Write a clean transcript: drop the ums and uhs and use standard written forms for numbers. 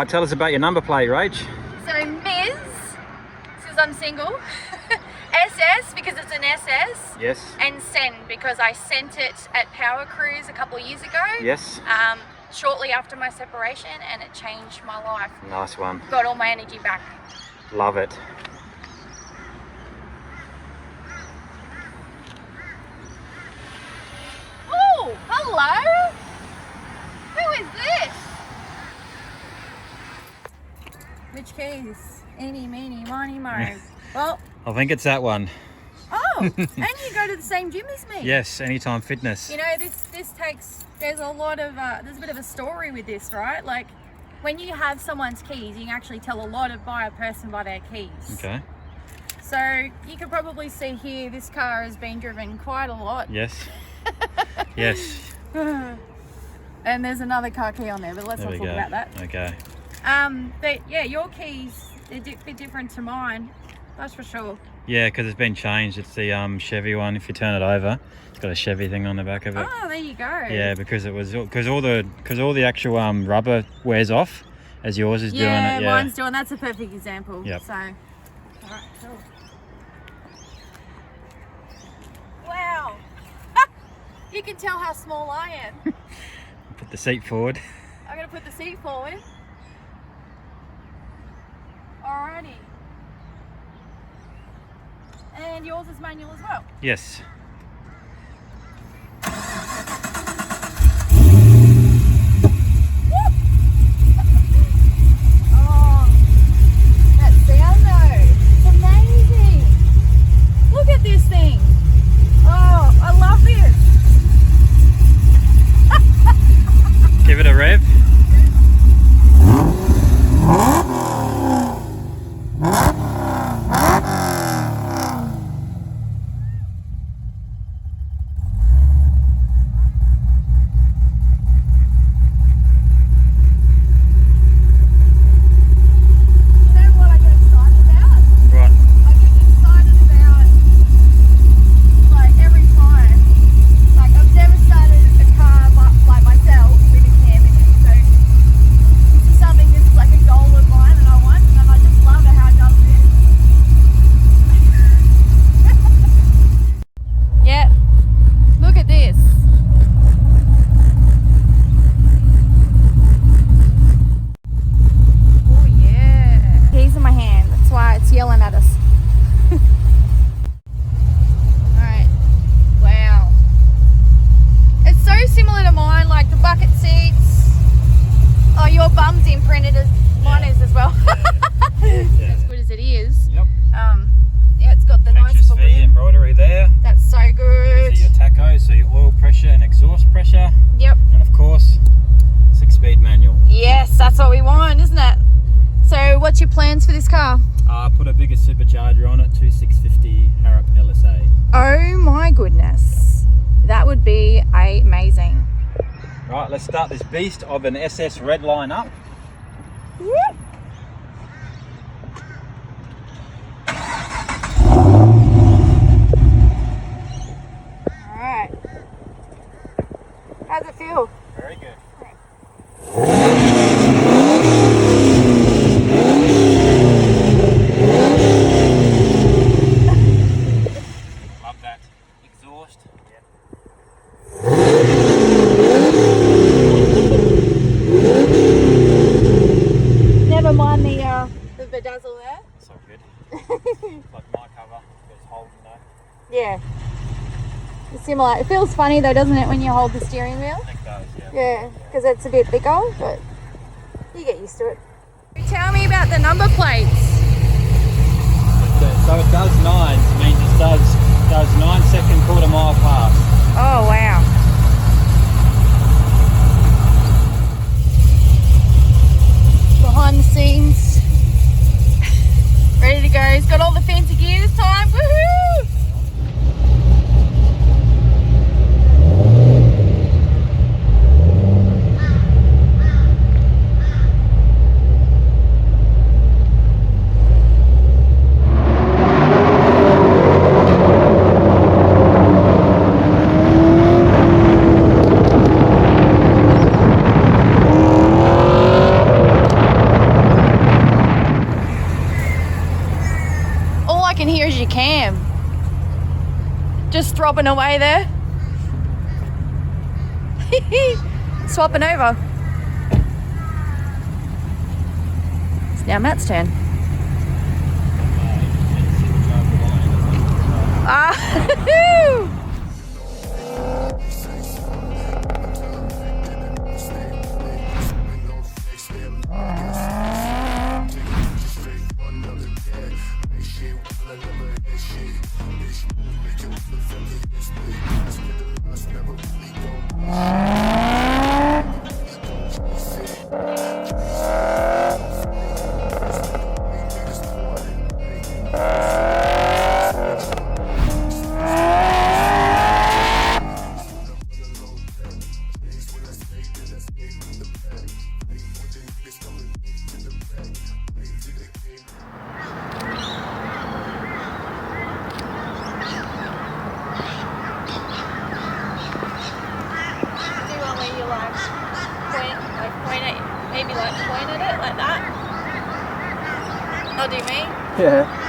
Right, tell us about your number plate, Rach. So Ms, because I'm single, SS because it's an SS, Yes. and Send because I sent it at Power Cruise a couple of years ago. Yes. Shortly after my separation, and it changed my life. Nice one. Got all my energy back. Love it. Oh, hello. Who is this? Which keys? Eeny, meeny, miny, mo. Well, I think it's that one. oh, and you go to the same gym as me. Yes, Anytime Fitness. You know, this takes, there's a lot of, there's a bit of a story with this, right? Like, when you have someone's keys, you can actually tell a lot by a person by their keys. Okay. So, you can probably see here, this car has been driven quite a lot. Yes. Yes. And there's another car key on there, but let's There not we talk go. about that. Okay. But yeah, your keys, they're a bit different to mine, that's for sure. Yeah, because it's been changed. It's the Chevy one. If you turn it over, it's got a Chevy thing on the back of it. Oh, there you go. Yeah, because it was all the actual rubber wears off as yours is doing it. Yeah, mine's doing. That's a perfect example. Yep. So, all right, cool. Wow, you can tell how small I am. Put the seat forward. I'm gonna put the seat forward. Alrighty. And yours is manual as well. Yes. Oh, that sound though, it's amazing. Look at this thing. Oh, I love this. Give it a rev. Yelling at us. Alright. Wow. It's so similar to mine, like the bucket seats. Oh, your bum's imprinted as mine is as well. Yeah. As good as it is. Yep. Yeah, it's got the nice HSV balloon embroidery there. That's so good. These are your tacos, so your oil pressure and exhaust pressure. Yep. And of course, 6-speed manual. Yes, that's what we want, isn't it? So what's your plans for this car? Put a bigger supercharger on it, 2650 Harrop LSA. Oh my goodness. That would be amazing. Right, let's start this beast of an SS Redline up. Whoop. Alright. How's it feel? Very good. Love that exhaust. Never mind the bedazzle there. So good. Like my cover, it's Holden though. Yeah. It's similar. It feels funny though, doesn't it, when you hold the steering wheel? I think it does, yeah. Yeah, because it's a bit bigger, but you get used to it. Tell me about the number plates. So it does 9s, means it does 9-second quarter-mile pass. Oh wow. Behind the scenes. Ready to go. He's got all the fancy gear this time. Woohoo! swapping away there. Swapping over. It's now Matt's turn. Ah, Point at it like that. Oh, do you mean? Yeah.